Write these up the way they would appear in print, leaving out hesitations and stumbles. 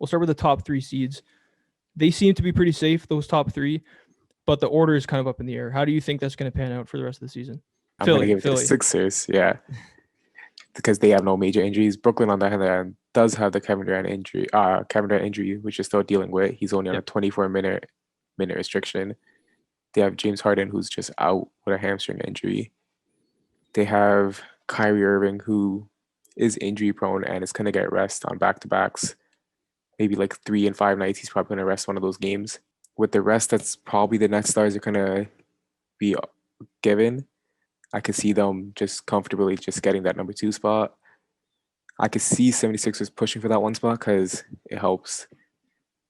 we'll start with the top 3 seeds. They seem to be pretty safe, those top 3, but the order is kind of up in the air. How do you think that's going to pan out for the rest of the season? I'm going to give it to the Sixers, yeah, because they have no major injuries. Brooklyn, on the other hand, does have the Kevin Durant injury, which is still dealing with. He's only on a 24-minute restriction. They have James Harden, who's just out with a hamstring injury. They have Kyrie Irving, who is injury prone and is going to get rest on back-to-backs. Maybe like 3 and 5 nights, he's probably going to rest one of those games. With the rest, that's probably the net stars are going to be given. I could see them just comfortably just getting that number 2 spot. I could see 76ers pushing for that 1 spot because it helps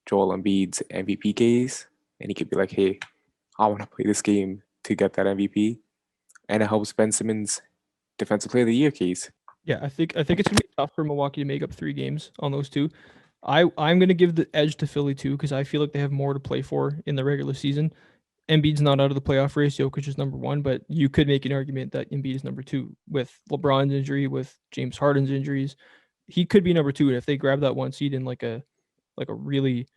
Joel Embiid's MVP case. And he could be like, hey, I want to play this game to get that MVP. And it helps Ben Simmons' Defensive Player of the Year case. Yeah, I think it's going to be tough for Milwaukee to make up 3 games on those 2. I'm going to give the edge to Philly too because I feel like they have more to play for in the regular season. Embiid's not out of the playoff race. Jokic is number 1, but you could make an argument that Embiid is number 2 with LeBron's injury, with James Harden's injuries. He could be number 2, and if they grab that 1 seed in like a really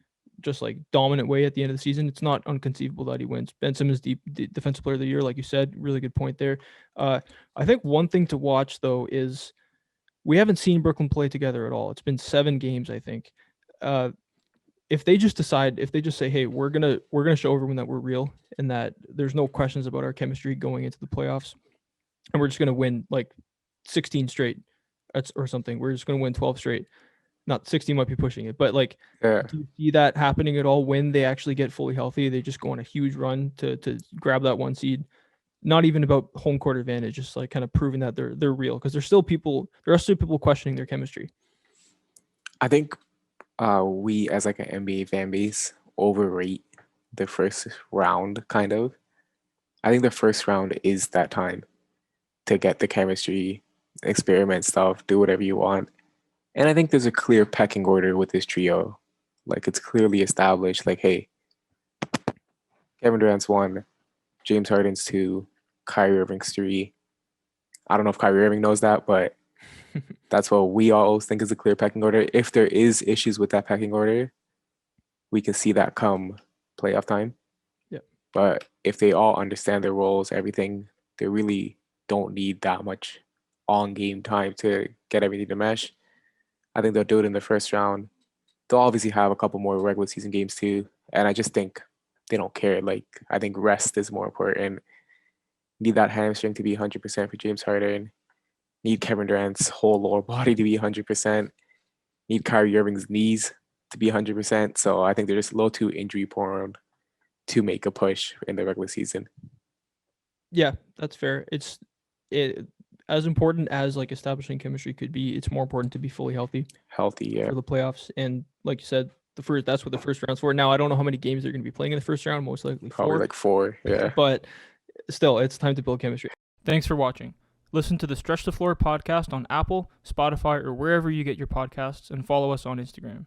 just like dominant way at the end of the season, it's not unconceivable that he wins. Ben Simmons, the Defensive Player of the Year, like you said, really good point there. I think one thing to watch though is we haven't seen Brooklyn play together at all. It's been 7 games, I think. If they just say, hey, we're gonna show everyone that we're real and that there's no questions about our chemistry going into the playoffs, and we're just gonna win like 16 straight or something. We're just gonna win 12 straight. Not 16 might be pushing it, but like, do you see that happening at all when they actually get fully healthy? They just go on a huge run to grab that 1 seed. Not even about home court advantage, just like kind of proving that they're real because there are still people questioning their chemistry. I think we as like an NBA fan base overrate the first round kind of. I think the first round is that time to get the chemistry, experiment stuff, do whatever you want. And I think there's a clear pecking order with this trio. Like it's clearly established like, hey, Kevin Durant's 1, James Harden's 2, Kyrie Irving's 3. I don't know if Kyrie Irving knows that, but that's what we all think is a clear pecking order. If there is issues with that pecking order, we can see that come playoff time. Yeah. But if they all understand their roles, everything, they really don't need that much on-game time to get everything to mesh. I think they'll do it in the first round. They'll obviously have a couple more regular season games too. And I just think they don't care. Like, I think rest is more important. Need that hamstring to be 100% for James Harden. Need Kevin Durant's whole lower body to be 100%. Need Kyrie Irving's knees to be 100%. So I think they're just a little too injury prone to make a push in the regular season. Yeah, that's fair. It's as important as like establishing chemistry could be. It's more important to be fully healthy. Yeah. For the playoffs, and like you said, that's what the first round's for. Now I don't know how many games they're going to be playing in the first round. Most likely 4. Probably like 4. Yeah. But still, it's time to build chemistry. Thanks for watching. Listen to the Stretch the Floor podcast on Apple, Spotify, or wherever you get your podcasts, and follow us on Instagram.